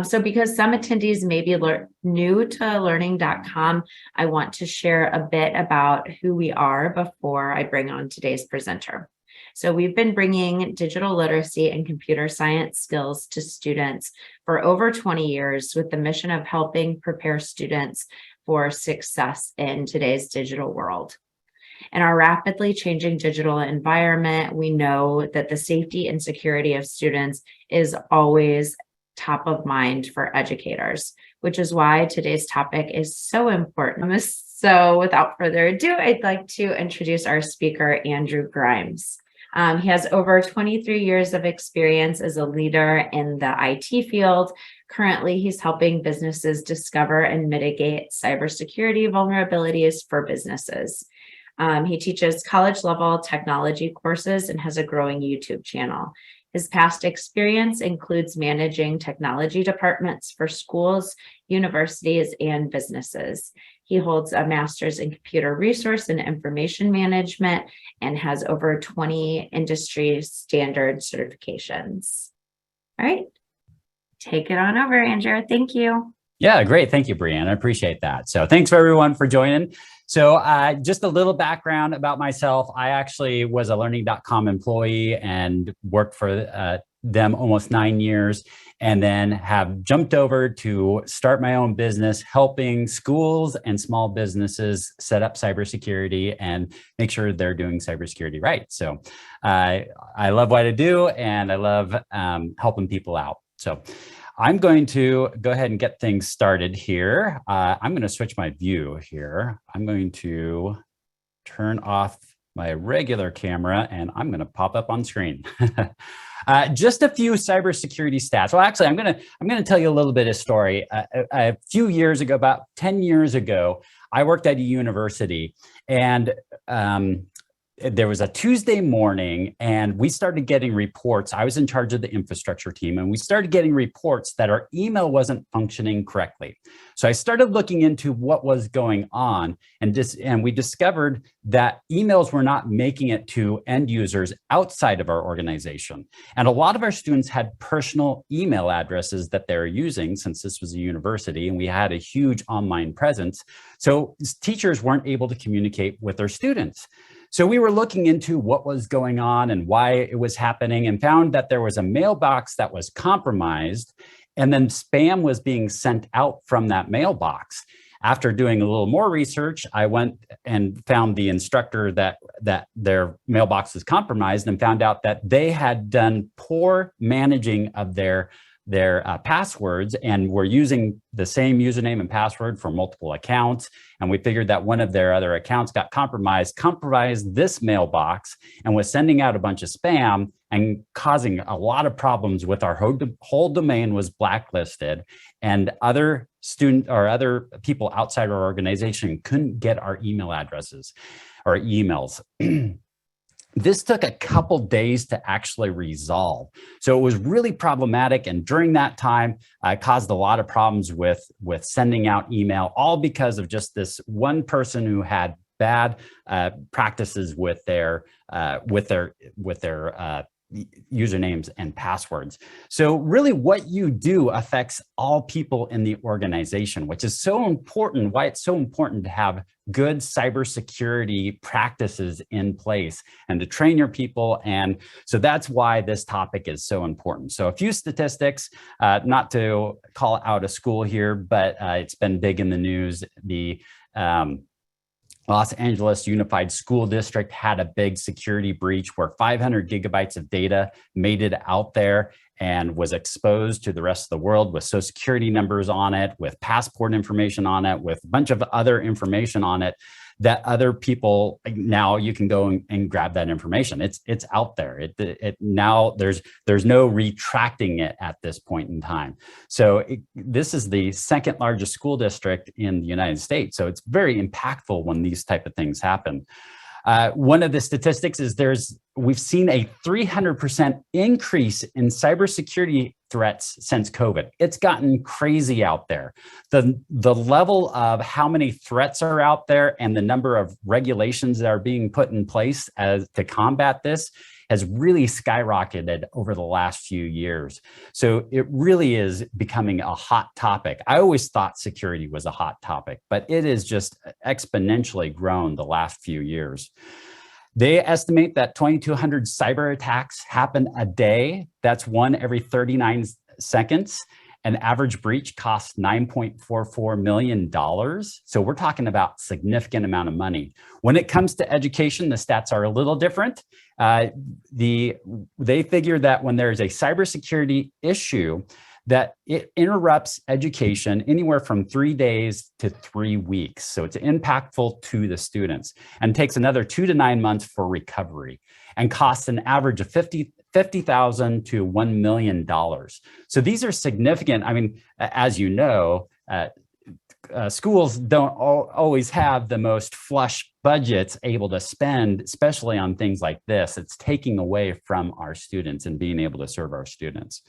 So because some attendees may be new to Learning.com, I want to share a bit about who we are before I bring on today's presenter. So we've been bringing digital literacy and computer science skills to students for over 20 years with the mission of helping prepare students for success in today's digital world. In our rapidly changing digital environment, we know that the safety and security of students is always top of mind for educators, which is why today's topic is so important. So without further ado, I'd like to introduce our speaker, Andrew Grimes. He has over 23 years of experience as a leader in the IT field. Currently, he's helping businesses discover and mitigate cybersecurity vulnerabilities for businesses. He teaches college-level technology courses and has a growing YouTube channel. His past experience includes managing technology departments for schools, universities, and businesses. He holds a master's in computer resource and information management and has over 20 industry standard certifications. All right, take it on over, Andrew. Thank you. Yeah, great. Thank you, Brianne. I appreciate that. So thanks for everyone for joining. So just a little background about myself. I actually was a Learning.com employee and worked for them almost 9 years, and then have jumped over to start my own business, helping schools and small businesses set up cybersecurity and make sure they're doing cybersecurity right. So I love what I do, and I love helping people out. So I'm going to go ahead and get things started here. I'm going to switch my view here. I'm going to turn off my regular camera and I'm going to pop up on screen. Just a few cybersecurity stats. Well, actually, I'm going to tell you a little bit of story. A few years ago, about 10 years ago, I worked at a university, and there was a Tuesday morning and we started getting reports. I was in charge of the infrastructure team, and we started getting reports that our email wasn't functioning correctly. So I started looking into what was going on, and we discovered that emails were not making it to end users outside of our organization. And a lot of our students had personal email addresses that they're using, since this was a university and we had a huge online presence. So teachers weren't able to communicate with their students. So we were looking into what was going on and why it was happening, and found that there was a mailbox that was compromised, and then spam was being sent out from that mailbox. After doing a little more research, I went and found the instructor that their mailbox was compromised, and found out that they had done poor managing of their passwords and were using the same username and password for multiple accounts. And we figured that one of their other accounts got compromised this mailbox, and was sending out a bunch of spam and causing a lot of problems with our whole domain was blacklisted, and other people outside our organization couldn't get our email addresses or emails. This took a couple days to actually resolve. So it was really problematic. And during that time, I caused a lot of problems with sending out email, all because of just this one person who had bad practices with their usernames and passwords. So really what you do affects all people in the organization, which is so important, why it's so important to have good cybersecurity practices in place and to train your people. And so that's why this topic is so important. So a few statistics, not to call out a school here, but it's been big in the news. The Los Angeles Unified School District had a big security breach where 500 gigabytes of data made it out there and was exposed to the rest of the world with social security numbers on it, with passport information on it, with a bunch of other information on it that other people, now you can go and grab that information. It's out there. Now there's no retracting it at this point in time. So this is the second largest school district in the United States. So it's very impactful when these type of things happen. One of the statistics is we've seen a 300% increase in cybersecurity threats since COVID. It's gotten crazy out there. The level of how many threats are out there and the number of regulations that are being put in place to combat this has really skyrocketed over the last few years. So it really is becoming a hot topic. I always thought security was a hot topic, but it has just exponentially grown the last few years. They estimate that 2,200 cyber attacks happen a day. That's one every 39 seconds. An average breach costs $9.44 million. So we're talking about significant amount of money. When it comes to education, the stats are a little different. They figure that when there's a cybersecurity issue, that it interrupts education anywhere from 3 days to 3 weeks. So it's impactful to the students and takes another 2 to 9 months for recovery and costs an average of $50,000 to $1 million. So these are significant. I mean, as you know, schools don't always have the most flush budgets able to spend, especially on things like this. It's taking away from our students and being able to serve our students.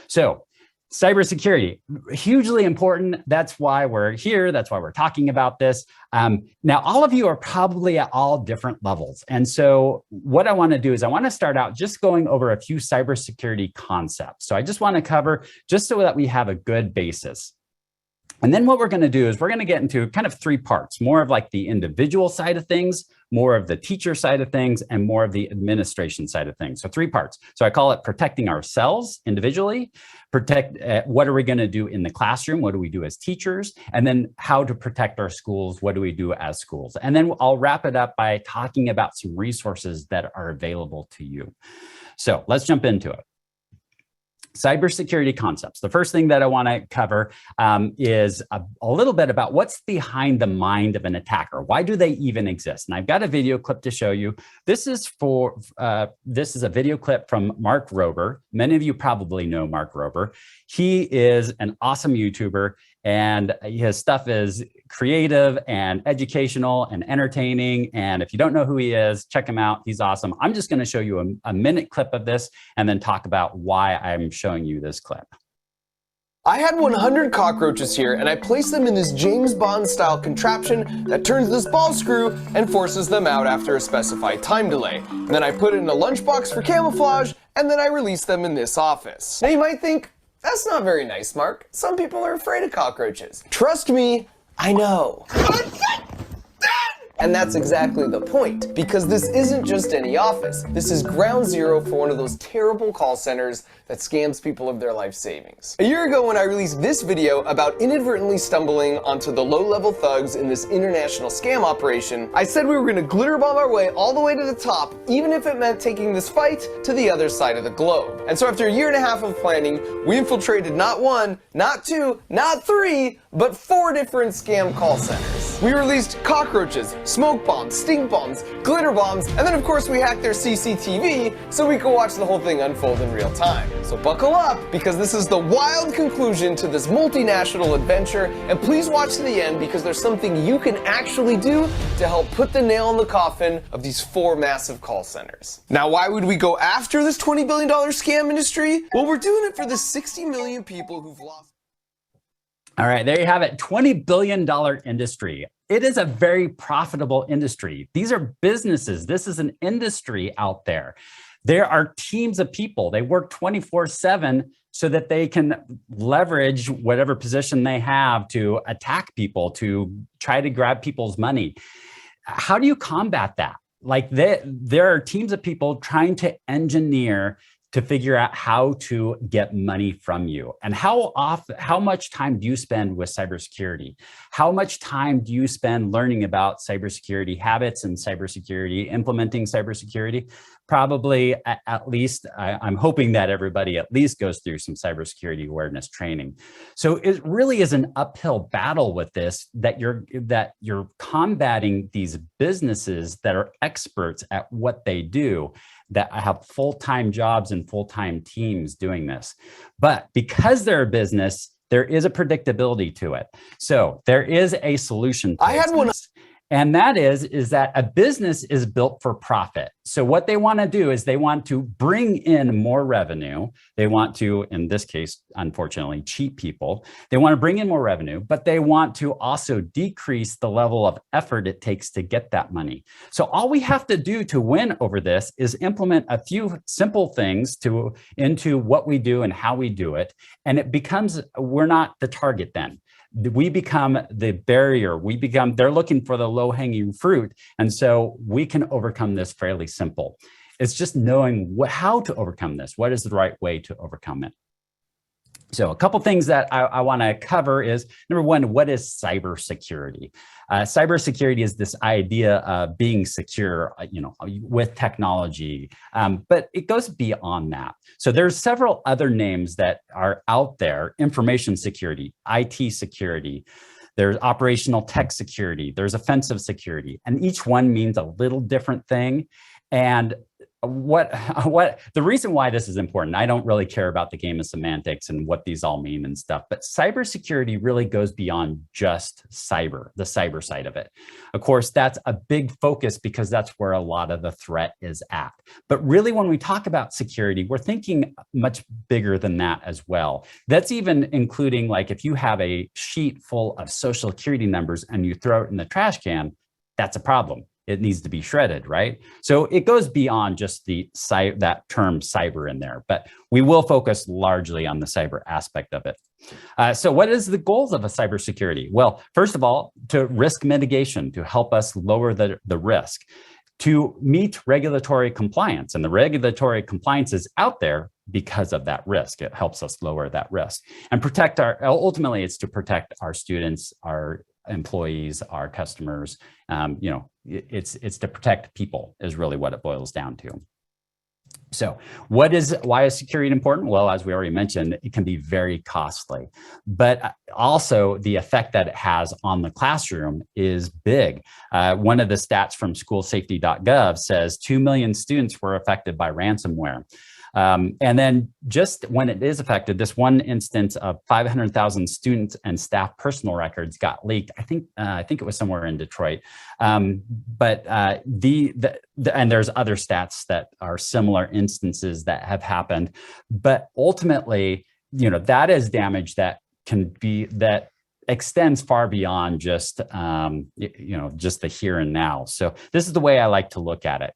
So cybersecurity, hugely important. That's why we're here. That's why we're talking about this. Now, all of you are probably at all different levels. And so what I want to do is I want to start out just going over a few cybersecurity concepts. So I just want to cover just so that we have a good basis. And then what we're going to do is we're going to get into kind of 3 parts, more of like the individual side of things, more of the teacher side of things, and more of the administration side of things. So 3 parts. So I call it protecting ourselves individually, what are we going to do in the classroom? What do we do as teachers? And then how to protect our schools? What do we do as schools? And then I'll wrap it up by talking about some resources that are available to you. So let's jump into it. Cybersecurity concepts. The first thing that I want to cover is a little bit about what's behind the mind of an attacker. Why do they even exist? And I've got a video clip to show you. This is a video clip from Mark Rober. Many of you probably know Mark Rober. He is an awesome YouTuber, and his stuff is creative and educational and entertaining. And if you don't know who he is, check him out. He's awesome. I'm just going to show you a minute clip of this and then talk about why I'm showing you this clip. I had 100 cockroaches here, and I placed them in this James Bond style contraption that turns this ball screw and forces them out after a specified time delay. And then I put it in a lunchbox for camouflage, and then I released them in this office. Now you might think, that's not very nice, Mark. Some people are afraid of cockroaches. Trust me, I know. And that's exactly the point, because this isn't just any office. This is ground zero for one of those terrible call centers that scams people of their life savings. A year ago when I released this video about inadvertently stumbling onto the low-level thugs in this international scam operation, I said we were going to glitter bomb our way all the way to the top, even if it meant taking this fight to the other side of the globe. And so after a year and a half of planning, we infiltrated not 1, not 2, not 3, but 4 different scam call centers. We released cockroaches, smoke bombs, stink bombs, glitter bombs, and then of course we hacked their CCTV so we could watch the whole thing unfold in real time. So buckle up, because this is the wild conclusion to this multinational adventure, and please watch to the end because there's something you can actually do to help put the nail in the coffin of these 4 massive call centers. Now, why would we go after this $20 billion scam industry? Well, we're doing it for the 60 million people who've lost. All right, there you have it, $20 billion industry. It is a very profitable industry. These are businesses. This is an industry out there. There are teams of people. They work 24/7 so that they can leverage whatever position they have to attack people, to try to grab people's money. How do you combat that? Like there are teams of people trying to engineer to figure out how to get money from you. And how much time do you spend with cybersecurity? How much time do you spend learning about cybersecurity habits and cybersecurity, implementing cybersecurity? Probably at least, I'm hoping that everybody at least goes through some cybersecurity awareness training. So it really is an uphill battle with this, that you're combating these businesses that are experts at what they do, that have full-time jobs and full-time teams doing this. But because they're a business, there is a predictability to it. So there is a solution. I had one. And that is that a business is built for profit. So what they want to do is they want to bring in more revenue. They want to, in this case, unfortunately, cheat people. They want to bring in more revenue, but they want to also decrease the level of effort it takes to get that money. So all we have to do to win over this is implement a few simple things into what we do and how we do it. And it becomes, we're not the target then. We become the barrier. They're looking for the low-hanging fruit. And so we can overcome this fairly simple. It's just knowing how to overcome this. What is the right way to overcome it? So a couple things that I want to cover is, number one, what is cybersecurity? Cybersecurity is this idea of being secure, with technology, but it goes beyond that. So there's several other names that are out there: information security, IT security. There's operational tech security. There's offensive security, and each one means a little different thing. And the reason why this is important, I don't really care about the game of semantics and what these all mean and stuff, but cybersecurity really goes beyond just the cyber side of it. Of course, that's a big focus because that's where a lot of the threat is at. But really, when we talk about security, we're thinking much bigger than that as well. That's even including, like, if you have a sheet full of social security numbers and you throw it in the trash can, that's a problem. It needs to be shredded, right? So it goes beyond just that term cyber in there, but we will focus largely on the cyber aspect of it. So what is the goals of a cybersecurity? Well, first of all, to risk mitigation, to help us lower the risk, to meet regulatory compliance. And the regulatory compliance is out there because of that risk. It helps us lower that risk and ultimately it's to protect our students, our employees, our customers. It's to protect people is really what it boils down to. So why is security important? Well, as we already mentioned, it can be very costly, but also the effect that it has on the classroom is big. One of the stats from schoolsafety.gov says 2 million students were affected by ransomware. And then just when it is affected, this one instance of 500,000 students and staff personal records got leaked. I think it was somewhere in Detroit. And there's other stats that are similar instances that have happened. But ultimately, that is damage that extends far beyond just, just the here and now. So this is the way I like to look at it.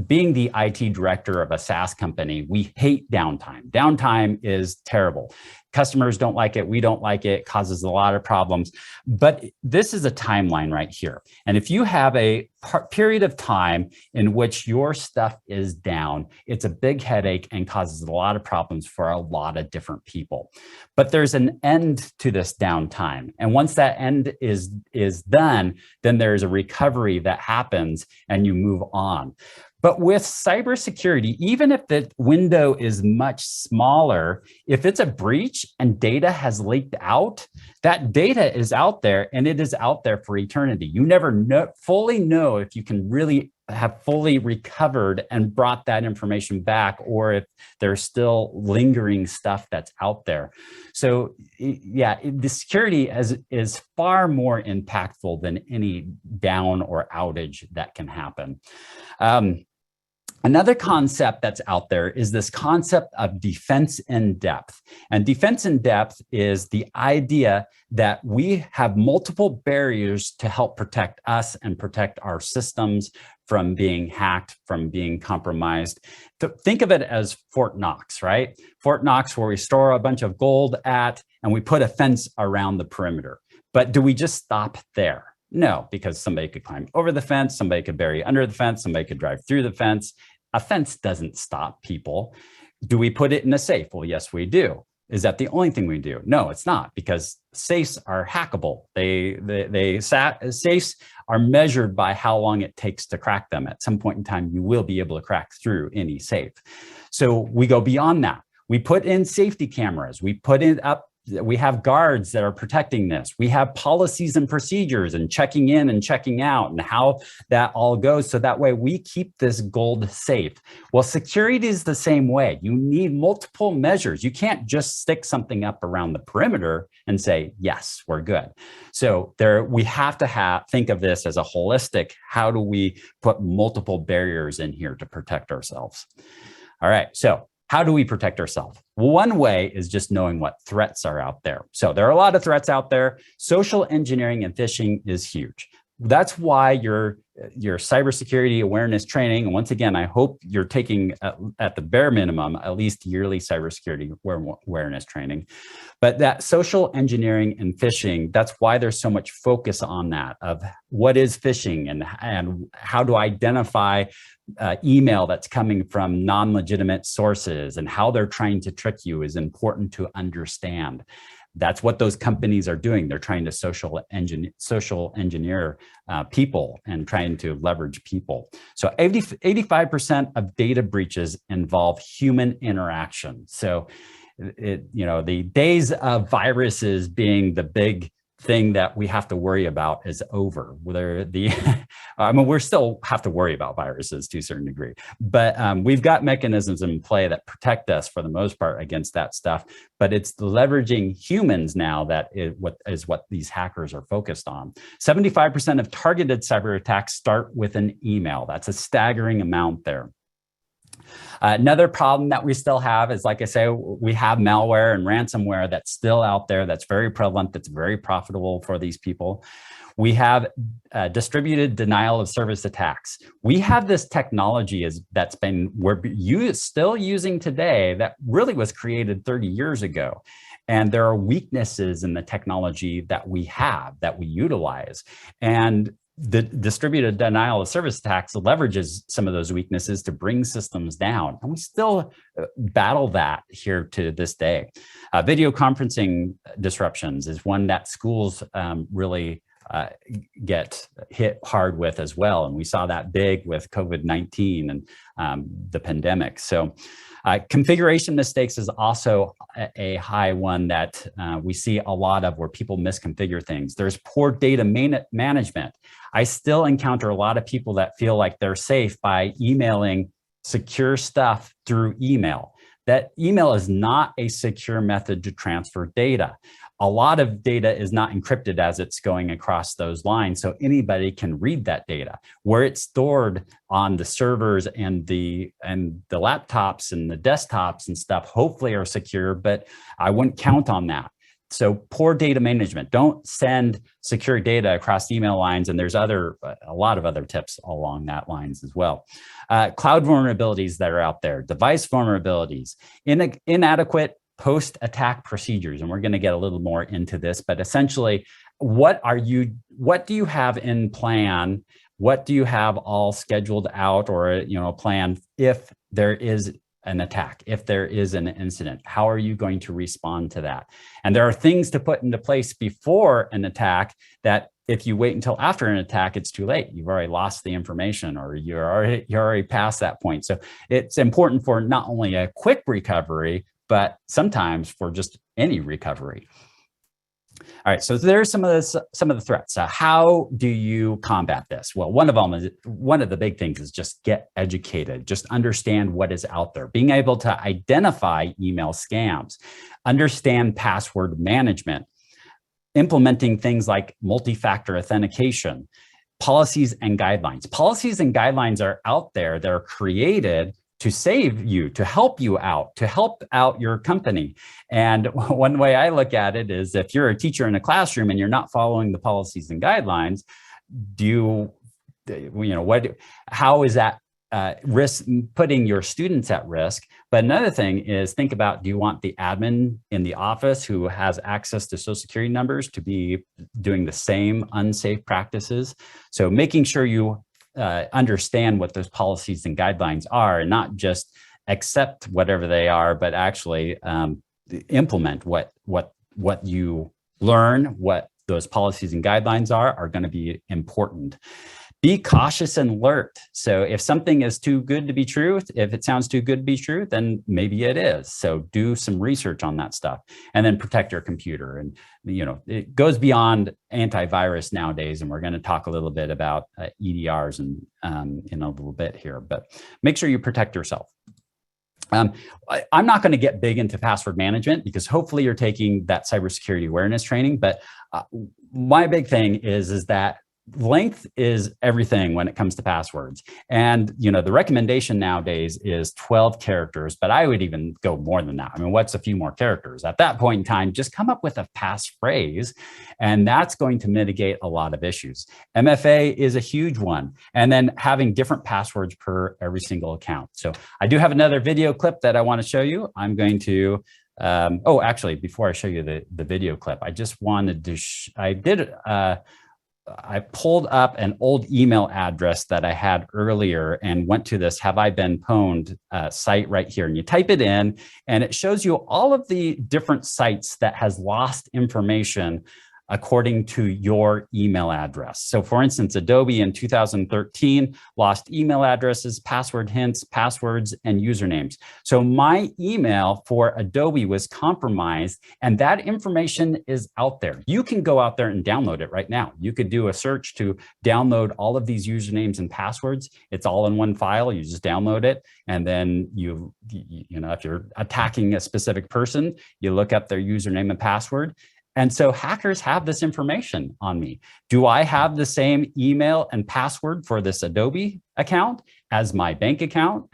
Being the IT director of a SaaS company, we hate downtime. Downtime is terrible. Customers don't like it. We don't like it. It causes a lot of problems. But this is a timeline right here. And if you have a period of time in which your stuff is down, it's a big headache and causes a lot of problems for a lot of different people. But there's an end to this downtime. And once that end is done, then there's a recovery that happens and you move on. But with cybersecurity, even if the window is much smaller, if it's a breach and data has leaked out, that data is out there and it is out there for eternity. You never fully know if you can really have fully recovered and brought that information back, or if there's still lingering stuff that's out there. So yeah, the security is far more impactful than any down or outage that can happen. Another concept that's out there is this concept of defense in depth. And defense in depth is the idea that we have multiple barriers to help protect us and protect our systems from being hacked, from being compromised. Think of it as Fort Knox, right? Fort Knox, where we store a bunch of gold at, and we put a fence around the perimeter. But do we just stop there? No, because somebody could climb over the fence, somebody could bury under the fence, somebody could drive through the fence. A fence doesn't stop people. Do we put it in a safe? Well, yes, we do. Is that the only thing we do? No, it's not, because safes are hackable. Safes are measured by how long it takes to crack them. At some point in time, you will be able to crack through any safe. So we go beyond that. We put in safety cameras. We put it up We have guards that are protecting this. We have policies and procedures and checking in and checking out and how that all goes. So that way we keep this gold safe. Well, security is the same way. You need multiple measures. You can't just stick something up around the perimeter and say, yes, we're good. So we have to think of this as a holistic, how do we put multiple barriers in here to protect ourselves? All right, so how do we protect ourselves? One way is just knowing what threats are out there. So there are a lot of threats out there. Social engineering and phishing is huge. That's why your cybersecurity awareness training, and once again, I hope you're taking at the bare minimum, at least yearly cybersecurity awareness training. But that social engineering and phishing, that's why there's so much focus on that, of what is phishing and how to identify email that's coming from non-legitimate sources and how they're trying to trick you is important to understand. That's what those companies are doing. They're trying to social engineer people and trying to leverage people. So 85% of data breaches involve human interaction. So the days of viruses being the big thing that we have to worry about is over. We still have to worry about viruses to a certain degree, but we've got mechanisms in play that protect us for the most part against that stuff. But it's leveraging humans now that is what these hackers are focused on. 75% of targeted cyber attacks start with an email. That's a staggering amount there. Another problem that we still have is, like I say, we have malware and ransomware that's still out there, that's very prevalent, that's very profitable for these people. We have distributed denial of service attacks. We have this technology we're still using today that really was created 30 years ago. And there are weaknesses in the technology that we have, that we utilize. And the distributed denial of service attacks leverages some of those weaknesses to bring systems down. And we still battle that here to this day. Video conferencing disruptions is one that schools really get hit hard with as well. And we saw that big with COVID-19 and the pandemic. So configuration mistakes is also a high one that we see a lot of, where people misconfigure things. There's poor data management. I still encounter a lot of people that feel like they're safe by emailing secure stuff through email. That email is not a secure method to transfer data. A lot of data is not encrypted as it's going across those lines, so anybody can read that data. Where it's stored on the servers and the laptops and the desktops and stuff hopefully are secure, but I wouldn't count on that. So poor data management. Don't send secure data across email lines, and there's a lot of other tips along that lines as well. Cloud vulnerabilities that are out there, device vulnerabilities, inadequate post-attack procedures, and we're going to get a little more into this, but essentially, what do you have in plan? What do you have all scheduled out, or plan if there is an attack, if there is an incident? How are you going to respond to that? And there are things to put into place before an attack that if you wait until after an attack, it's too late. You've already lost the information, or you're already past that point. So it's important for not only a quick recovery, but sometimes for just any recovery. All right, so there's some of the threats. How do you combat this? Well, one of the big things is just get educated, just understand what is out there, being able to identify email scams, understand password management, implementing things like multi-factor authentication, policies and guidelines. Policies and guidelines are out there. They're created to save you, to help you out, to help out your company. And one way I look at it is, if you're a teacher in a classroom and you're not following the policies and guidelines, how is that risk, putting your students at risk? But another thing is, think about, do you want the admin in the office who has access to social security numbers to be doing the same unsafe practices? So making sure you understand what those policies and guidelines are, and not just accept whatever they are, but actually implement what you learn, what those policies and guidelines are going to be important. Be cautious and alert. So if something is too good to be true, if it sounds too good to be true, then maybe it is. So do some research on that stuff, and then protect your computer. And it goes beyond antivirus nowadays, and we're going to talk a little bit about EDRs and in a little bit here. But make sure you protect yourself. I'm not going to get big into password management because hopefully you're taking that cybersecurity awareness training. But my big thing is that length is everything when it comes to passwords. And, the recommendation nowadays is 12 characters, but I would even go more than that. I mean, what's a few more characters? At that point in time, just come up with a passphrase, and that's going to mitigate a lot of issues. MFA is a huge one. And then having different passwords per every single account. So I do have another video clip that I want to show you. I'm going to actually, before I show you the video clip, I just wanted to, I pulled up an old email address that I had earlier and went to this Have I Been Pwned site right here. And you type it in and it shows you all of the different sites that has lost information according to your email address. So for instance, Adobe in 2013 lost email addresses, password hints, passwords, and usernames. So my email for Adobe was compromised, and that information is out there. You can go out there and download it right now. You could do a search to download all of these usernames and passwords. It's all in one file. You just download it. And then if you're attacking a specific person, you look up their username and password. And so hackers have this information on me. Do I have the same email and password for this Adobe account as my bank account,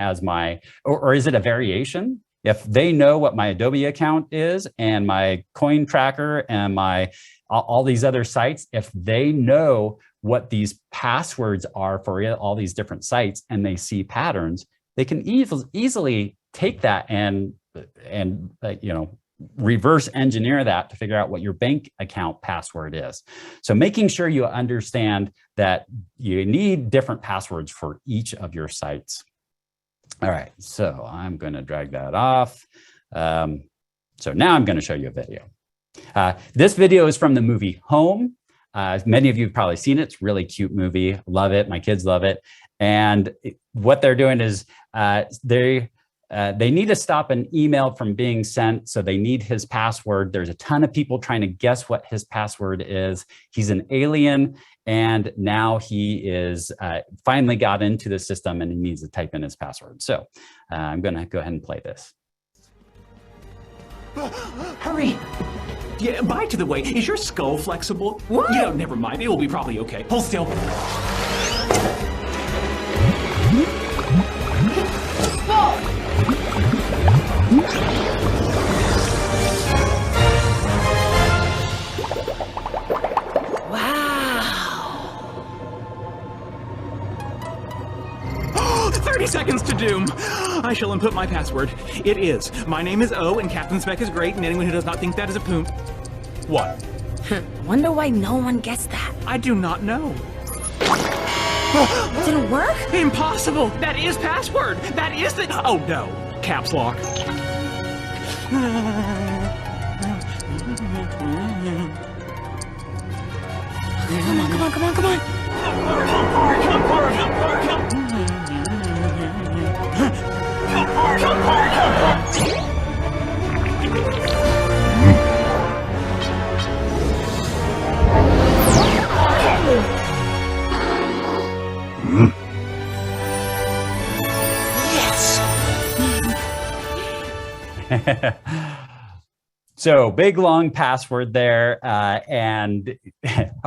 or is it a variation? If they know what my Adobe account is and my coin tracker and all these other sites, if they know what these passwords are for all these different sites and they see patterns, they can easily take that and reverse engineer that to figure out what your bank account password is. So making sure you understand that you need different passwords for each of your sites. All right, so I'm going to drag that off. So now I'm going to show you a video. This video is from the movie Home. Many of you have probably seen it. It's a really cute movie. Love it. My kids love it. And what they're doing is they need to stop an email from being sent, so they need his password. There's a ton of people trying to guess what his password is. He's an alien, and now he is finally got into the system and he needs to type in his password. So I'm going to go ahead and play this. Hurry! Yeah, by the way, is your skull flexible? What? Never mind. It will be probably okay. Hold still. Wow! 30 seconds to doom. I shall input my password. It is, my name is O and Captain Spec is great, and anyone who does not think that is a poon. What? Wonder why no one gets that. I do not know. It didn't work? Impossible! That is password! That is the... Oh no. Caps lock. Come on, come on, come on, come on! So big, long password there. And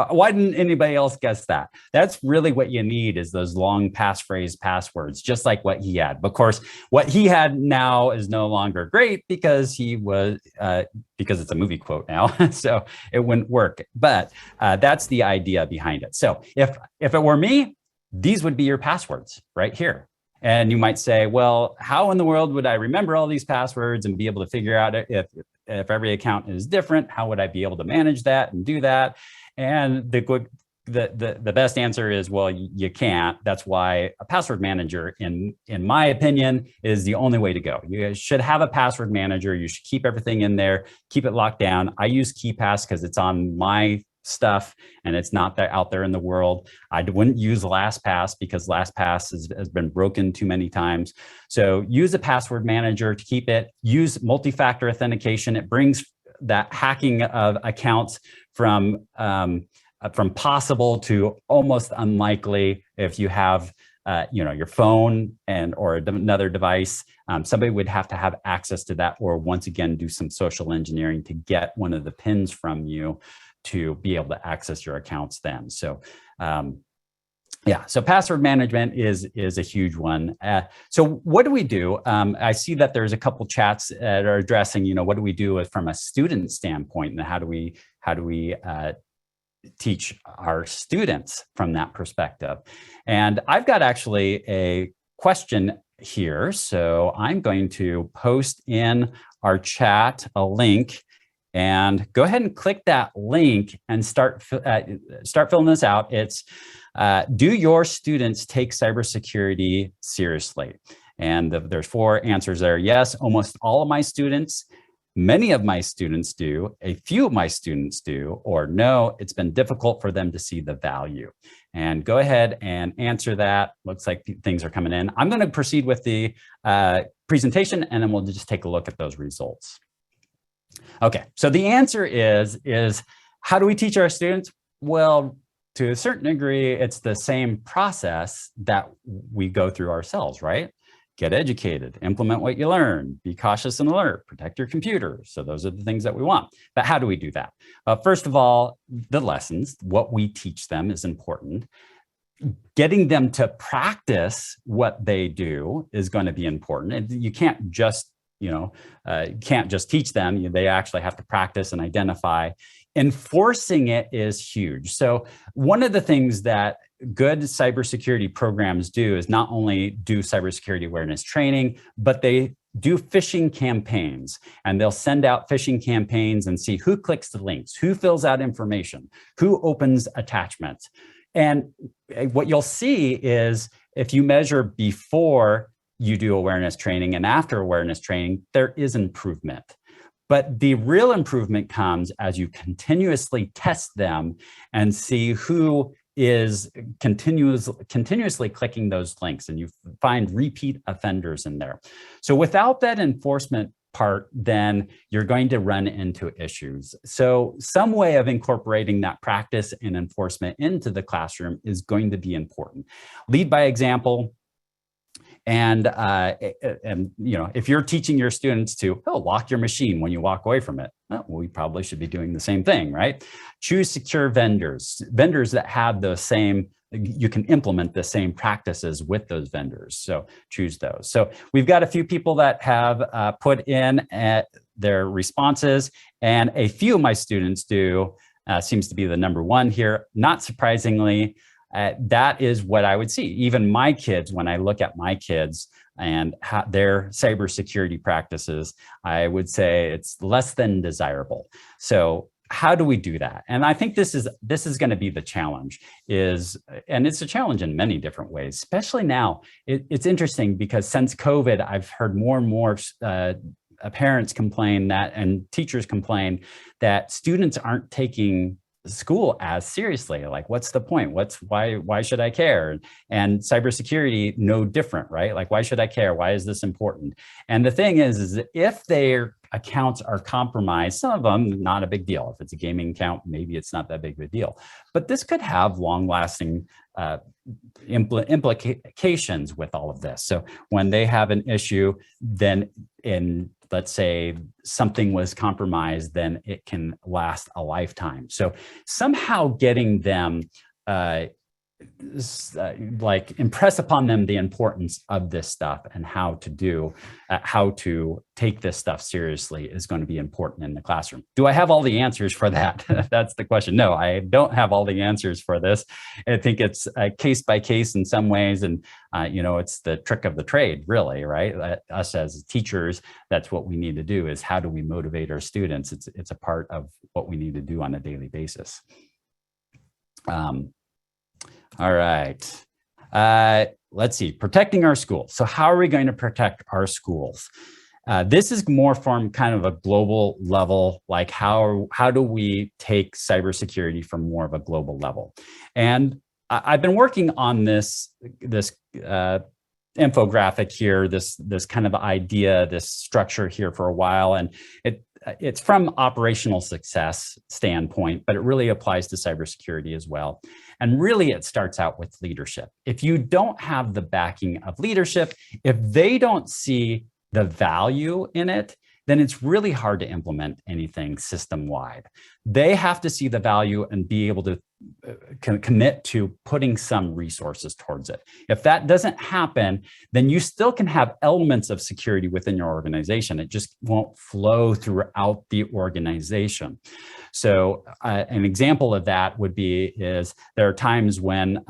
why didn't anybody else guess that? That's really what you need, is those long passphrase passwords, just like what he had. But of course, what he had now is no longer great because because it's a movie quote now. So it wouldn't work. But that's the idea behind it. So if it were me, these would be your passwords right here. And you might say, well, how in the world would I remember all these passwords and be able to figure out if every account is different? How would I be able to manage that and do that? And the best answer is, well, you can't. That's why a password manager, in my opinion, is the only way to go. You should have a password manager. You should keep everything in there, keep it locked down. I use KeePass because it's on my stuff and it's not out there in the world. I wouldn't use LastPass because LastPass has been broken too many times. So use a password manager to keep it. Use multi-factor authentication. It brings that hacking of accounts from possible to almost unlikely. If you have your phone or another device, somebody would have to have access to that, or once again, do some social engineering to get one of the pins from you to be able to access your accounts then. So so password management is a huge one. So what do we do? I see that there's a couple chats that are addressing, what do we do from a student standpoint, and how do we teach our students from that perspective? And I've got actually a question here. So I'm going to post in our chat a link, and go ahead and click that link and start filling this out. It's do your students take cybersecurity seriously? And there's 4 answers there. Yes, almost all of my students. Many of my students do, a few of my students do, or no, it's been difficult for them to see the value. And go ahead and answer that. Looks like things are coming in. I'm going to proceed with the presentation, and then we'll just take a look at those results. Okay, so the answer is how do we teach our students? Well, to a certain degree, it's the same process that we go through ourselves, right? Get educated, implement what you learn, be cautious and alert, protect your computer. So those are the things that we want. But how do we do that? First of all, the lessons, what we teach them is important. Getting them to practice what they do is going to be important. And you can't just, teach them. They actually have to practice and identify. Enforcing it is huge. So one of the things that good cybersecurity programs do is not only do cybersecurity awareness training, but they do phishing campaigns, and they'll send out phishing campaigns and see who clicks the links, who fills out information, who opens attachments. And what you'll see is if you measure before you do awareness training and after awareness training, there is improvement. But the real improvement comes as you continuously test them and see who is continuously clicking those links, and you find repeat offenders in there. So without that enforcement part, then you're going to run into issues. So some way of incorporating that practice and enforcement into the classroom is going to be important. Lead by example. And if you're teaching your students to lock your machine when you walk away from it, well, we probably should be doing the same thing, right? Choose secure vendors that have the same, you can implement the same practices with those vendors. So choose those. So we've got a few people that have put in their responses, and a few of my students do, seems to be the #1 here. Not surprisingly, that is what I would see. Even my kids, when I look at my kids and their cybersecurity practices, I would say it's less than desirable. So how do we do that? And I think this is going to be the challenge, and it's a challenge in many different ways, especially now. It's interesting because since COVID, I've heard more and more parents complain that, and teachers complain that students aren't taking school as seriously. Like, what's the point? Why should I care? And cybersecurity, no different, right? Like, why should I care? Why is this important? And the thing is that if their accounts are compromised, some of them, not a big deal. If it's a gaming account, maybe it's not that big of a deal. But this could have long-lasting implications with all of this. So when they have an issue, then let's say something was compromised, then it can last a lifetime. So somehow getting them, impress upon them the importance of this stuff and how to take this stuff seriously is going to be important in the classroom. Do I have all the answers for that? That's the question. No, I don't have all the answers for this. I think it's case by case in some ways. And, it's the trick of the trade, really, right? Us as teachers, that's what we need to do, is how do we motivate our students? It's a part of what we need to do on a daily basis. All right. Let's see, protecting our schools. So how are we going to protect our schools? This is more from kind of a global level, like how do we take cybersecurity from more of a global level? And I've been working on this infographic here, this kind of idea, this structure here for a while, and it's from operational success standpoint, but it really applies to cybersecurity as well. And really, it starts out with leadership. If you don't have the backing of leadership, if they don't see the value in it, then it's really hard to implement anything system-wide. They have to see the value and be able to commit to putting some resources towards it. If that doesn't happen, then you still can have elements of security within your organization. It just won't flow throughout the organization. So an example of that would be there are times when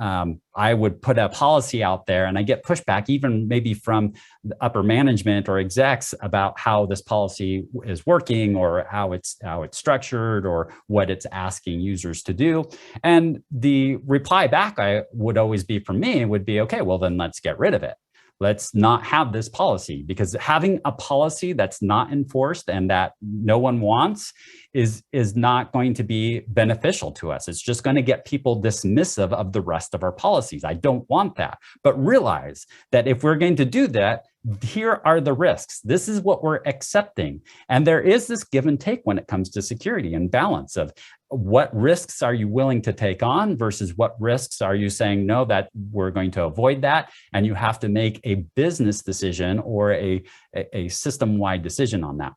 I would put a policy out there and I get pushback, even maybe from the upper management or execs, about how this policy is working or how it's structured or what it's asking users to do. And the reply back would always be from me would be, okay, well, then let's get rid of it. Let's not have this policy, because having a policy that's not enforced and that no one wants is not going to be beneficial to us. It's just going to get people dismissive of the rest of our policies. I don't want that. But realize that if we're going to do that, here are the risks. This is what we're accepting. And there is this give and take when it comes to security and balance of what risks are you willing to take on versus what risks are you saying, no, that we're going to avoid that. And you have to make a business decision or a system-wide decision on that.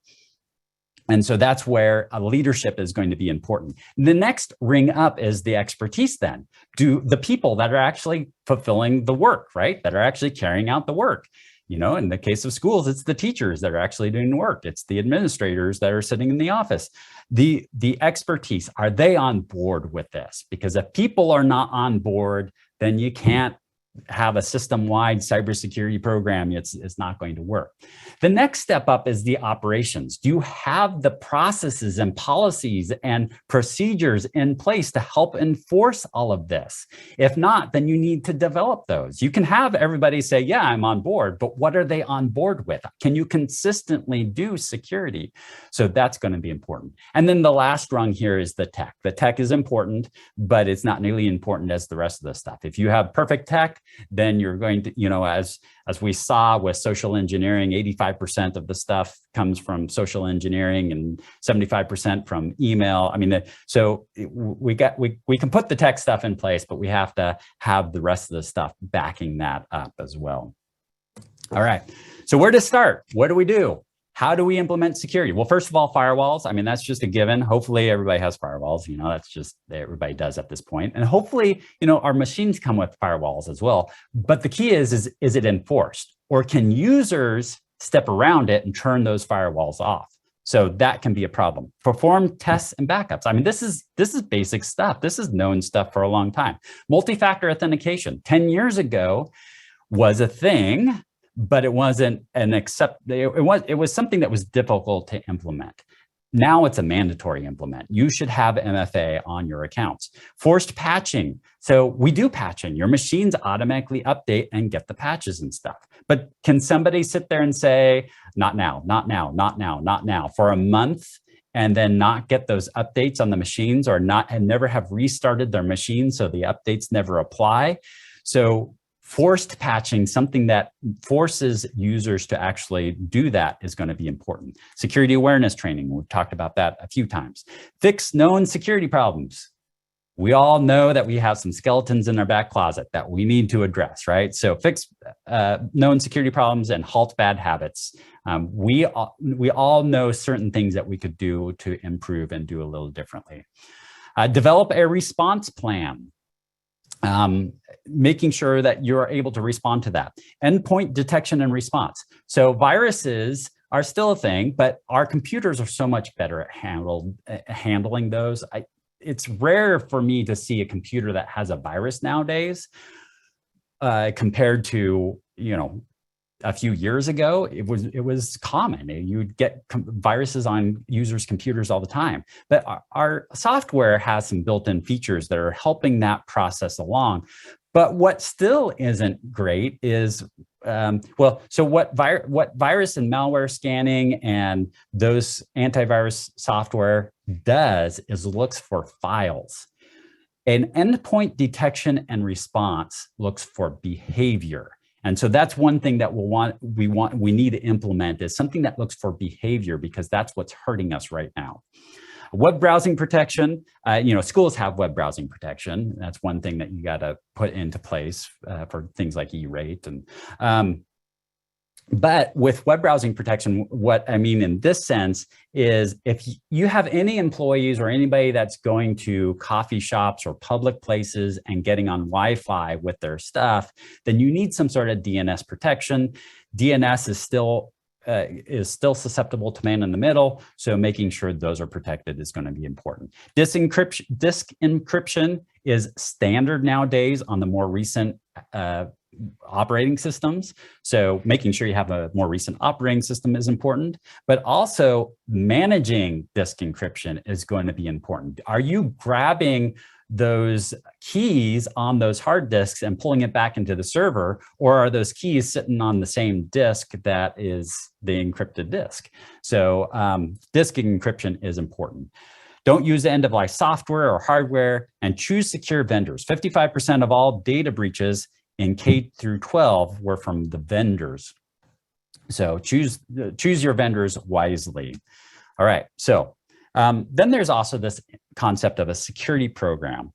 And so that's where leadership is going to be important. The next ring up is the expertise then. Do the people that are actually fulfilling the work, right? That are actually carrying out the work. You know, in the case of schools, it's the teachers that are actually doing the work. It's the administrators that are sitting in the office. The expertise, are they on board with this? Because if people are not on board, then you can't have a system-wide cybersecurity program. It's not going to work. The next step up is the operations. Do you have the processes and policies and procedures in place to help enforce all of this? If not, then you need to develop those. You can have everybody say, yeah, I'm on board, but what are they on board with? Can you consistently do security? So that's going to be important. And then the last rung here is the tech. The tech is important, but it's not nearly important as the rest of the stuff. If you have perfect tech, then you're going to, you know, as we saw with social engineering, 85% of the stuff comes from social engineering and 75% from email. I mean, so we can put the tech stuff in place, but we have to have the rest of the stuff backing that up as well. All right. So where to start? What do we do? How do we implement security? Well, first of all, firewalls. I mean, that's just a given. Hopefully everybody has firewalls. You know, that's just everybody does at this point. And hopefully, you know, our machines come with firewalls as well. But the key is it enforced? Or can users step around it and turn those firewalls off? So that can be a problem. Perform tests and backups. I mean, this is basic stuff. This is known stuff for a long time. Multi-factor authentication 10 years ago was a thing, but it wasn't it was something that was difficult to implement. Now it's a mandatory implement. You should have MFA on your accounts. Forced patching. So we do patching. Your machines automatically update and get the patches and stuff. But can somebody sit there and say, not now, not now, not now, not now, for a month, and then not get those updates on the machines, or never have restarted their machine so the updates never apply? So forced patching, something that forces users to actually do that, is going to be important. Security awareness training, we've talked about that a few times. Fix known security problems. We all know that we have some skeletons in our back closet that we need to address, right? So fix known security problems and halt bad habits. We all know certain things that we could do to improve and do a little differently. Develop a response plan. Making sure that you're able to respond to that. Endpoint detection and response. So viruses are still a thing, but our computers are so much better at handling those. It's rare for me to see a computer that has a virus nowadays compared to, you know, a few years ago. It was common. You'd get viruses on users' computers all the time. But our software has some built-in features that are helping that process along. But what still isn't great is So what virus and malware scanning and those antivirus software does is looks for files. An endpoint detection and response looks for behavior. And so that's one thing that we need to implement is something that looks for behavior, because that's what's hurting us right now. Web browsing protection, schools have web browsing protection. That's one thing that you got to put into place for things like E-rate. But with web browsing protection, what I mean in this sense is if you have any employees or anybody that's going to coffee shops or public places and getting on Wi-Fi with their stuff, then you need some sort of DNS protection. DNS is still susceptible to man in the middle, so making sure those are protected is going to be important. Disk encryption is standard nowadays on the more recent operating systems. So making sure you have a more recent operating system is important, but also managing disk encryption is going to be important. Are you grabbing those keys on those hard disks and pulling it back into the server, or are those keys sitting on the same disk that is the encrypted disk? So disk encryption is important. Don't use end-of-life software or hardware, and choose secure vendors. 55% of all data breaches in K through 12 were from the vendors. So choose your vendors wisely. All right, so then there's also this concept of a security program.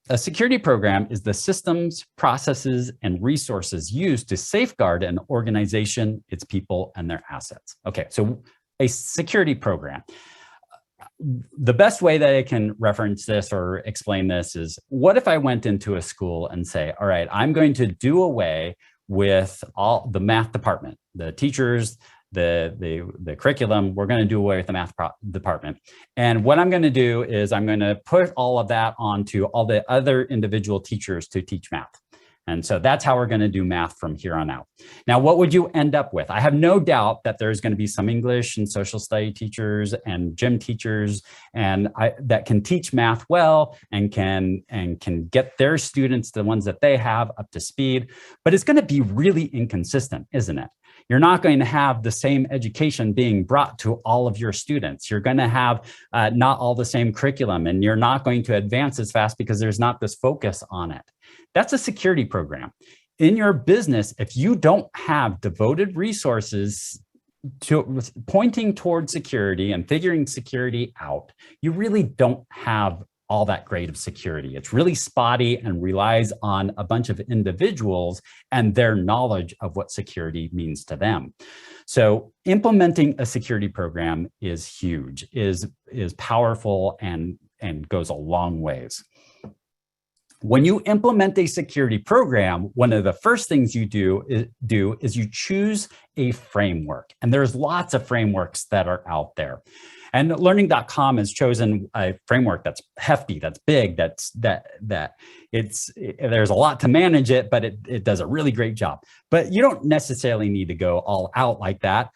A security program is the systems, processes, and resources used to safeguard an organization, its people, and their assets. Okay, so a security program. The best way that I can reference this or explain this is, what if I went into a school and say, all right, I'm going to do away with all the math department, the teachers, the curriculum, we're going to do away with the math department. And what I'm going to do is I'm going to put all of that onto all the other individual teachers to teach math. And so that's how we're going to do math from here on out. Now, what would you end up with? I have no doubt that there's going to be some English and social study teachers and gym teachers that can teach math well and can get their students, the ones that they have, up to speed. But it's going to be really inconsistent, isn't it? You're not going to have the same education being brought to all of your students. You're going to have not all the same curriculum, and you're not going to advance as fast because there's not this focus on it. That's a security program. In your business, if you don't have devoted resources to pointing towards security and figuring security out, you really don't have all that great of security. It's really spotty and relies on a bunch of individuals and their knowledge of what security means to them. So implementing a security program is huge, is powerful, and goes a long ways. When you implement a security program, one of the first things you do is you choose a framework. And there's lots of frameworks that are out there. And Learning.com has chosen a framework that's hefty, that's big, there's a lot to manage it, but it does a really great job. But you don't necessarily need to go all out like that.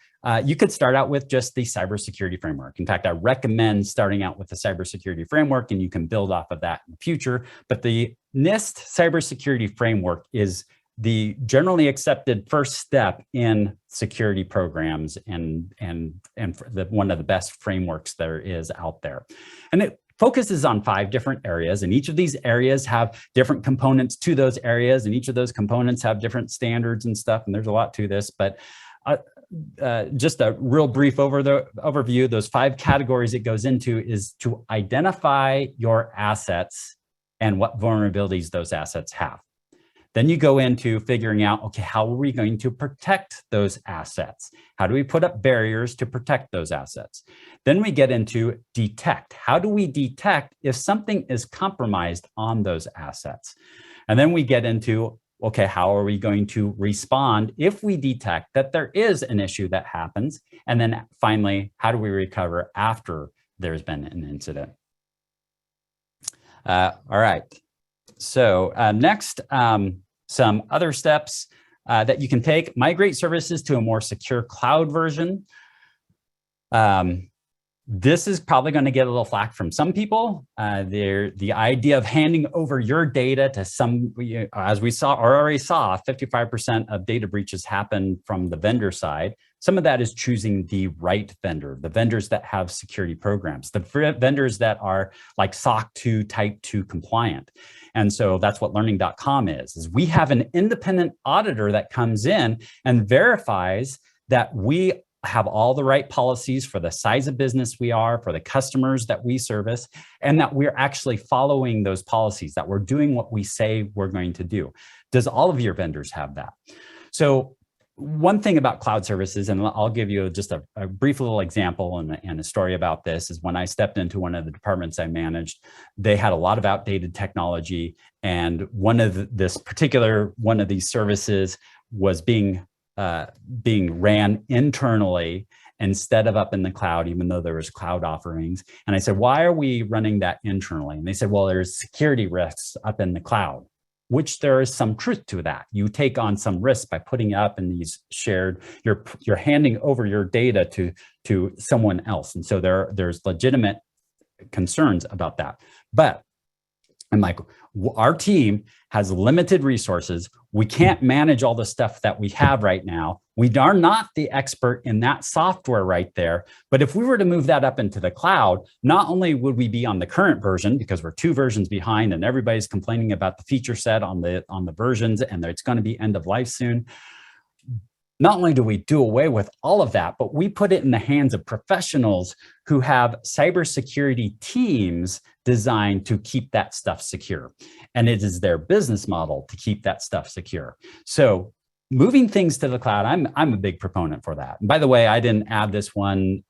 You could start out with just the cybersecurity framework. In fact, I recommend starting out with the cybersecurity framework, and you can build off of that in the future. But the NIST cybersecurity framework is the generally accepted first step in security programs and one of the best frameworks there is out there. And it focuses on 5 different areas, and each of these areas have different components to those areas, and each of those components have different standards and stuff, and there's a lot to this, but just a real brief overview, those 5 categories it goes into is to identify your assets and what vulnerabilities those assets have. Then you go into figuring out, okay, how are we going to protect those assets? How do we put up barriers to protect those assets? Then we get into detect. How do we detect if something is compromised on those assets? And then we get into, okay, how are we going to respond if we detect that there is an issue that happens? And then finally, how do we recover after there's been an incident? All right. So next, some other steps that you can take. Migrate services to a more secure cloud version. This is probably going to get a little flack from some people. The idea of handing over your data to some, as we saw or already saw, 55% of data breaches happen from the vendor side. Some of that is choosing the right vendor, the vendors that have security programs, the vendors that are like SOC 2 Type 2 compliant. And so that's what Learning.com is we have an independent auditor that comes in and verifies that we have all the right policies for the size of business we are, for the customers that we service, and that we're actually following those policies, that we're doing what we say we're going to do. Does all of your vendors have that? So one thing about cloud services, and I'll give you just a brief little example and a story about this, is when I stepped into one of the departments I managed, they had a lot of outdated technology, and one of these services was being ran internally instead of up in the cloud, even though there was cloud offerings. And I said, why are we running that internally? And they said, well, there's security risks up in the cloud, which there is some truth to that. You take on some risk by putting up in these shared, you're handing over your data to someone else. And so there's legitimate concerns about that. But I'm like, our team has limited resources. We can't manage all the stuff that we have right now. We are not the expert in that software right there. But if we were to move that up into the cloud, not only would we be on the current version, because we're 2 versions behind and everybody's complaining about the feature set on the versions and it's going to be end of life soon. Not only do we do away with all of that, but we put it in the hands of professionals who have cybersecurity teams designed to keep that stuff secure. And it is their business model to keep that stuff secure. So moving things to the cloud, I'm a big proponent for that. And by the way, I didn't add this one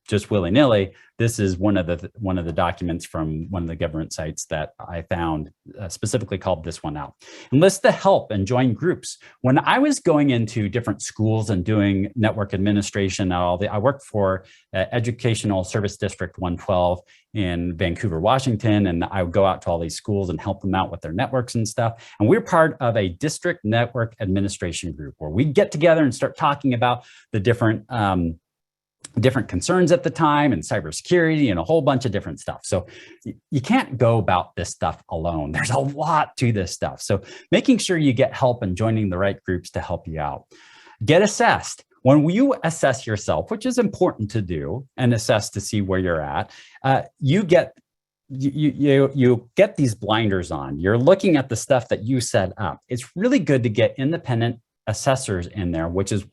just willy-nilly. This is one of the documents from one of the government sites that I found specifically called this one out. Enlist the help and join groups. When I was going into different schools and doing network administration, I worked for Educational Service District 112 in Vancouver, Washington, and I would go out to all these schools and help them out with their networks and stuff. And we're part of a district network administration group where we get together and start talking about the different concerns at the time and cybersecurity and a whole bunch of different stuff. So you can't go about this stuff alone. There's a lot to this stuff. So making sure you get help and joining the right groups to help you out. Get assessed. When you assess yourself, which is important to do and assess to see where you're at, you get these blinders on. You're looking at the stuff that you set up. It's really good to get independent assessors in there, which is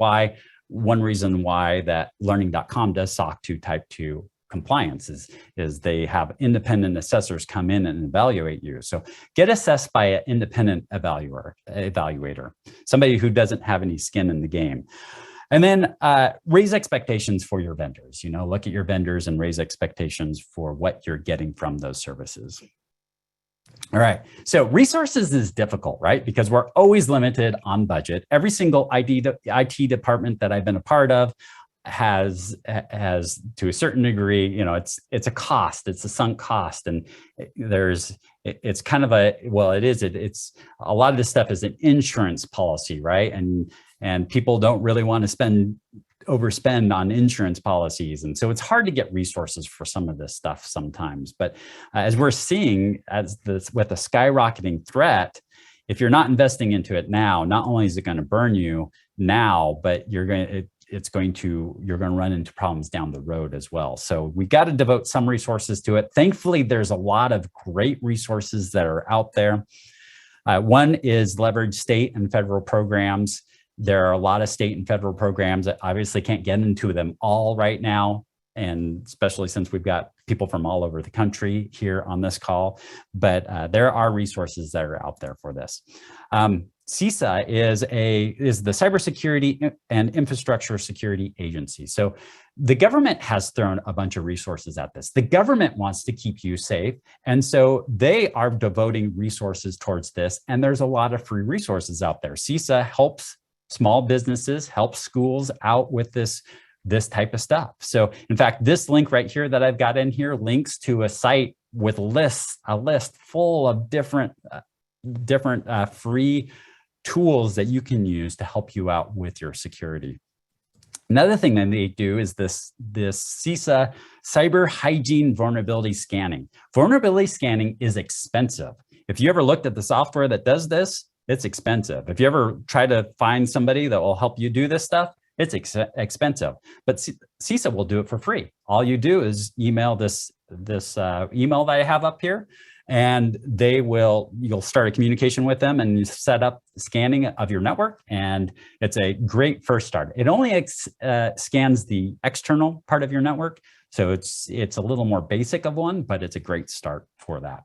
one reason why that Learning.com does SOC 2 Type 2 compliance is they have independent assessors come in and evaluate you. So get assessed by an independent evaluator, somebody who doesn't have any skin in the game. And then raise expectations for your vendors. Look at your vendors and raise expectations for what you're getting from those services. All right, so resources is difficult, right? Because we're always limited on budget. Every single IT department that I've been a part of has to a certain degree, it's a cost, it's a sunk cost. And it's kind of it's a lot of this stuff is an insurance policy, right? And people don't really want to overspend on insurance policies. And so it's hard to get resources for some of this stuff sometimes. But as we're seeing, with a skyrocketing threat, if you're not investing into it now, not only is it going to burn you now, but you're going to run into problems down the road as well. So we got to devote some resources to it. Thankfully, there's a lot of great resources that are out there. One is leverage state and federal programs. There are a lot of state and federal programs that obviously can't get into them all right now, and especially since we've got people from all over the country here on this call, but there are resources that are out there for this. CISA is the Cybersecurity and Infrastructure Security Agency. So the government has thrown a bunch of resources at this. The government wants to keep you safe, and so they are devoting resources towards this, and there's a lot of free resources out there. CISA helps small businesses, help schools out with this type of stuff. So in fact, this link right here that I've got in here links to a site with a list full of different free tools that you can use to help you out with your security. Another thing that they do is this CISA cyber hygiene vulnerability scanning. Vulnerability scanning is expensive. If you ever looked at the software that does this, it's expensive. If you ever try to find somebody that will help you do this stuff, it's expensive. But CISA will do it for free. All you do is email this email that I have up here, and you'll start a communication with them and you set up scanning of your network, and it's a great first start. It only scans the external part of your network, so it's a little more basic of one, but it's a great start for that.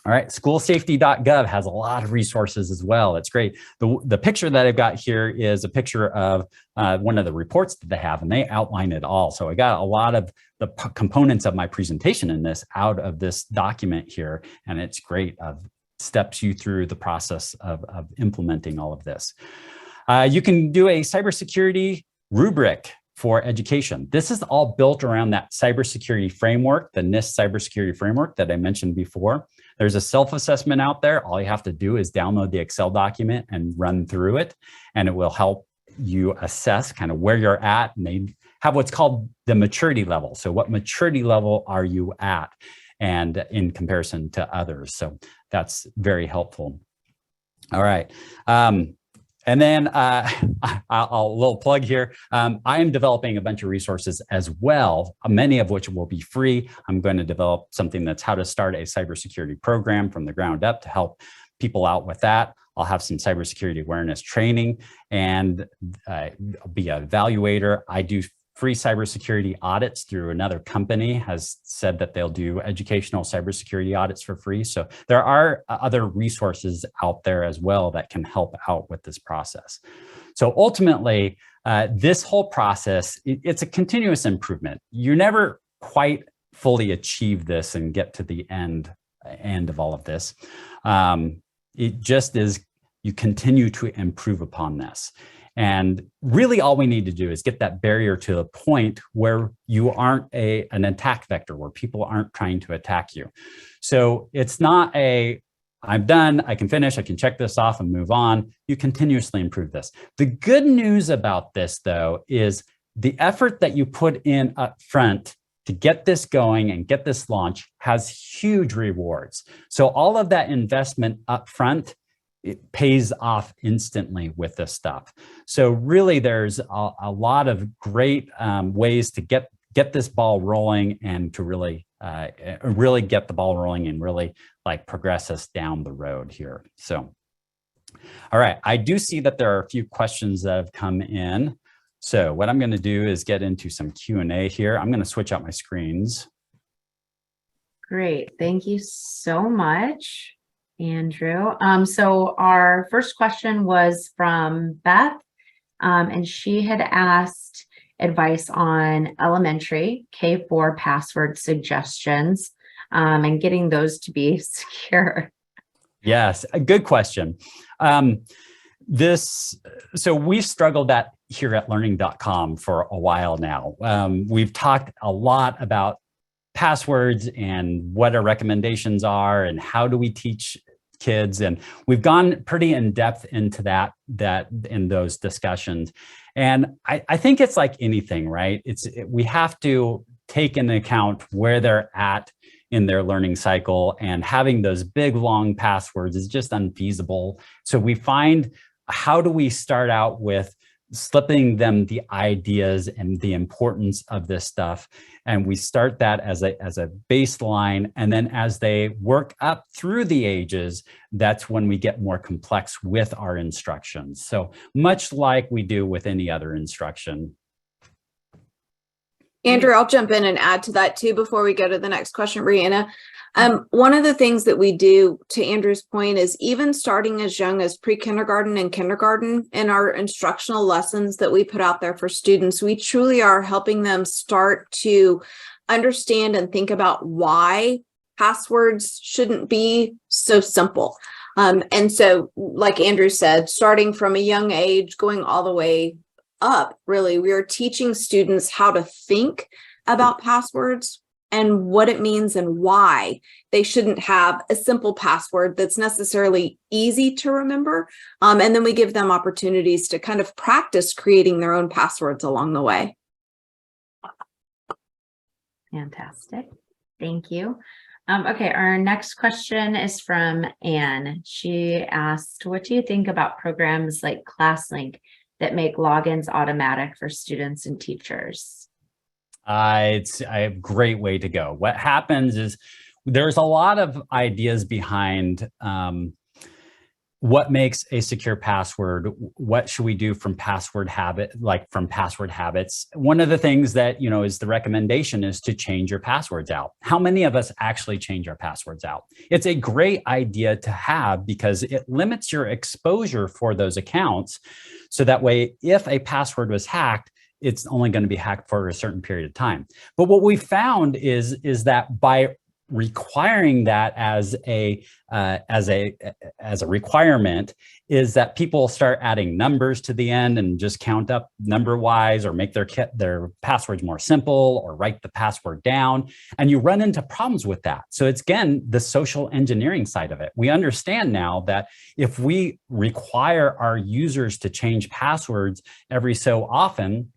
All right, schoolsafety.gov has a lot of resources as well. It's great. The picture that I've got here is a picture of one of the reports that they have, and they outline it all. So I got a lot of the components of my presentation in this out of this document here, and it's great. Steps you through the process of implementing all of this. You can do a cybersecurity rubric for education. This is all built around that cybersecurity framework, the NIST cybersecurity framework that I mentioned before. There's a self-assessment out there. All you have to do is download the Excel document and run through it, and it will help you assess kind of where you're at. And they have what's called the maturity level. So what maturity level are you at, and in comparison to others? So that's very helpful. All right. And then a little plug here. I am developing a bunch of resources as well, many of which will be free. I'm going to develop something that's how to start a cybersecurity program from the ground up to help people out with that. I'll have some cybersecurity awareness training and be an evaluator. I do free cybersecurity audits through another company, has said that they'll do educational cybersecurity audits for free. So there are other resources out there as well that can help out with this process. So ultimately, this whole process, it's a continuous improvement. You never quite fully achieve this and get to the end of all of this. It just is, you continue to improve upon this. And really all we need to do is get that barrier to a point where you aren't an attack vector, where people aren't trying to attack you. So it's not I'm done, I can finish, I can check this off and move on. You continuously improve this. The good news about this, though, is the effort that you put in up front to get this going and get this launch has huge rewards. So all of that investment up front, it pays off instantly with this stuff. So really there's a lot of great ways to get this ball rolling and to really get the ball rolling and really like progress us down the road here. So, all right, I do see that there are a few questions that have come in. So what I'm going to do is get into some Q&A here. I'm going to switch out my screens. Great. Thank you so much, Andrew. So our first question was from Beth, and she had asked advice on elementary K-4 password suggestions and getting those to be secure. Yes, a good question. So we've struggled here at Learning.com for a while now. We've talked a lot about passwords and what our recommendations are and how do we teach kids, and we've gone pretty in depth into that in those discussions. And I think it's like anything, right? We have to take into account where they're at in their learning cycle, and having those big long passwords is just unfeasible. So we find, how do we start out with slipping them the ideas and the importance of this stuff? And we start that as a baseline. And then as they work up through the ages, that's when we get more complex with our instructions. So much like we do with any other instruction. Andrew, I'll jump in and add to that too before we go to the next question, Brianna. One of the things that we do, to Andrew's point, is even starting as young as pre-kindergarten and kindergarten in our instructional lessons that we put out there for students, we truly are helping them start to understand and think about why passwords shouldn't be so simple. And so, like Andrew said, starting from a young age, going all the way up, really, we are teaching students how to think about passwords, and what it means and why they shouldn't have a simple password that's necessarily easy to remember. And then we give them opportunities to kind of practice creating their own passwords along the way. Fantastic. Thank you. Okay, our next question is from Anne. She asked, what do you think about programs like ClassLink that make logins automatic for students and teachers? It's a great way to go. What happens is there's a lot of ideas behind what makes a secure password. What should we do from password habits? One of the things that, is the recommendation is to change your passwords out. How many of us actually change our passwords out? It's a great idea to have because it limits your exposure for those accounts. So that way, if a password was hacked, it's only going to be hacked for a certain period of time. But what we found is that by requiring that as a requirement, is that people start adding numbers to the end and just count up number wise, or make their passwords more simple, or write the password down, and you run into problems with that. So it's, again, the social engineering side of it. We understand now that if we require our users to change passwords every so often,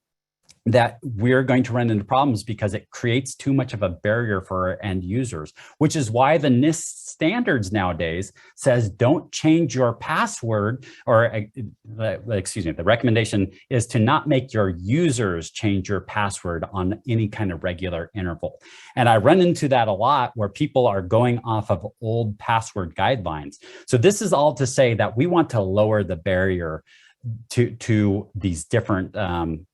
that we're going to run into problems because it creates too much of a barrier for our end users, which is why the NIST standards nowadays says don't change your password, or the recommendation is to not make your users change your password on any kind of regular interval. And I run into that a lot where people are going off of old password guidelines. So this is all to say that we want to lower the barrier to these different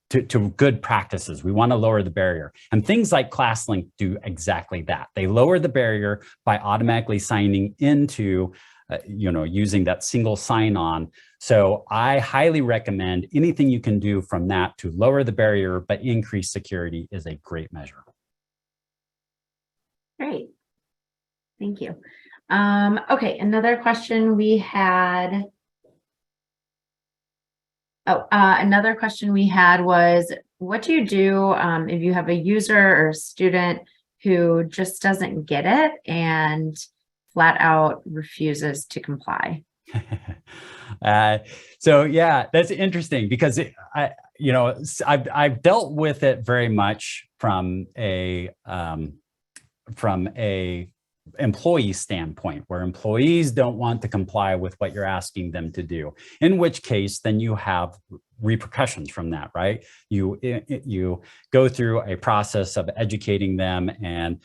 to good practices. We want to lower the barrier. And things like ClassLink do exactly that. They lower the barrier by automatically signing into, using that single sign-on. So I highly recommend anything you can do from that to lower the barrier, but increase security is a great measure. Great. Thank you. Okay, another question we had. Another question we had was, what do you do if you have a user or a student who just doesn't get it and flat out refuses to comply? So yeah, that's interesting because I've dealt with it very much from a employee standpoint, where employees don't want to comply with what you're asking them to do, in which case then you have repercussions from that, right? You go through a process of educating them and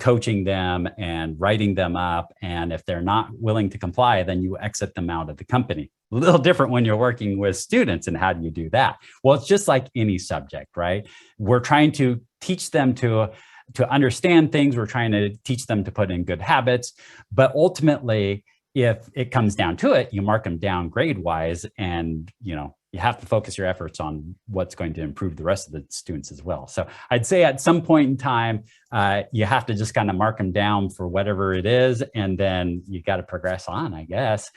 coaching them and writing them up, and if they're not willing to comply, then you exit them out of the company. A little different when you're working with students, and how do you do that? Well, it's just like any subject, right? We're trying to teach them to understand things. We're trying to teach them to put in good habits, but ultimately, if it comes down to it, you mark them down grade-wise, and you have to focus your efforts on what's going to improve the rest of the students as well. So I'd say at some point in time, you have to just kind of mark them down for whatever it is, and then you got to progress on, I guess.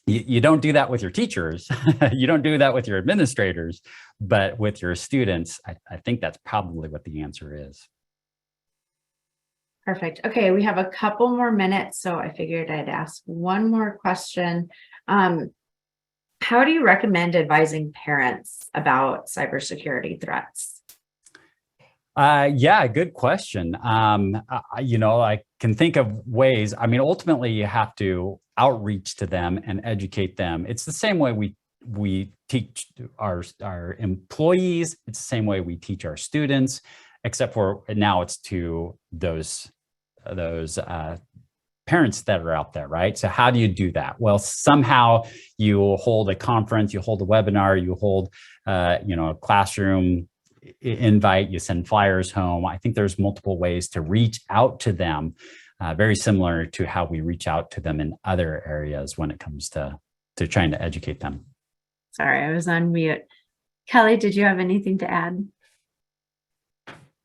You don't do that with your teachers. You don't do that with your administrators, but with your students, I think that's probably what the answer is. Perfect. Okay, we have a couple more minutes, so I figured I'd ask one more question. How do you recommend advising parents about cybersecurity threats? Yeah, good question. I can think of ways. I mean, ultimately, you have to outreach to them and educate them. It's the same way we teach our employees. It's the same way we teach our students, except for now it's to those parents that are out there, right? So how do you do that? Well, somehow you hold a conference, you hold a webinar, you hold a classroom invite, you send flyers home. I think there's multiple ways to reach out to them, very similar to how we reach out to them in other areas when it comes to trying to educate them. Sorry, I was on mute. Kelly, did you have anything to add?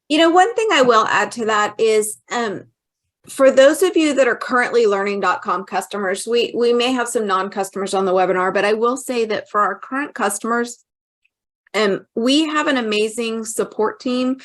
One thing I will add to that is, for those of you that are currently Learning.com customers, we may have some non-customers on the webinar, but I will say that for our current customers, we have an amazing support team.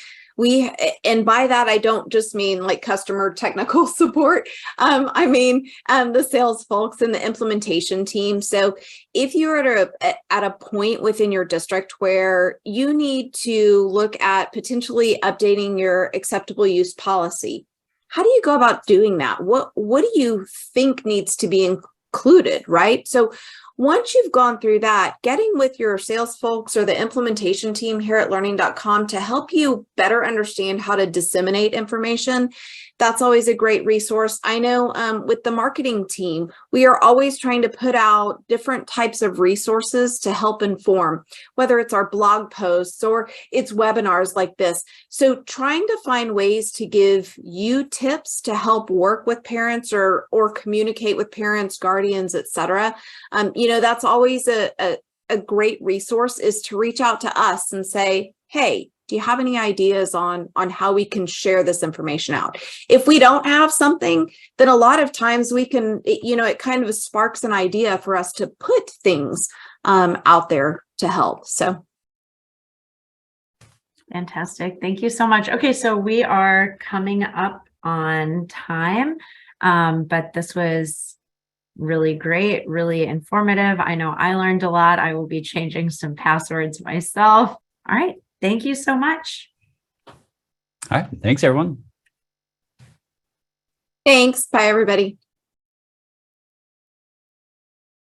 and by that, I don't just mean like customer technical support. I mean, the sales folks and the implementation team. So if you're at a point within your district where you need to look at potentially updating your acceptable use policy, how do you go about doing that? What do you think needs to be included, right? So once you've gone through that, getting with your sales folks or the implementation team here at Learning.com to help you better understand how to disseminate information, that's always a great resource. I know with the marketing team, we are always trying to put out different types of resources to help inform, whether it's our blog posts or it's webinars like this. So trying to find ways to give you tips to help work with parents or communicate with parents, guardians, etc. That's always a great resource, is to reach out to us and say, hey, do you have any ideas on how we can share this information out? If we don't have something, then a lot of times we can, it kind of sparks an idea for us to put things out there to help. So. Fantastic. Thank you so much. Okay, so we are coming up on time, but this was really great, really informative. I know I learned a lot. I will be changing some passwords myself. All right. Thank you so much. All right. Thanks, everyone. Thanks. Bye, everybody.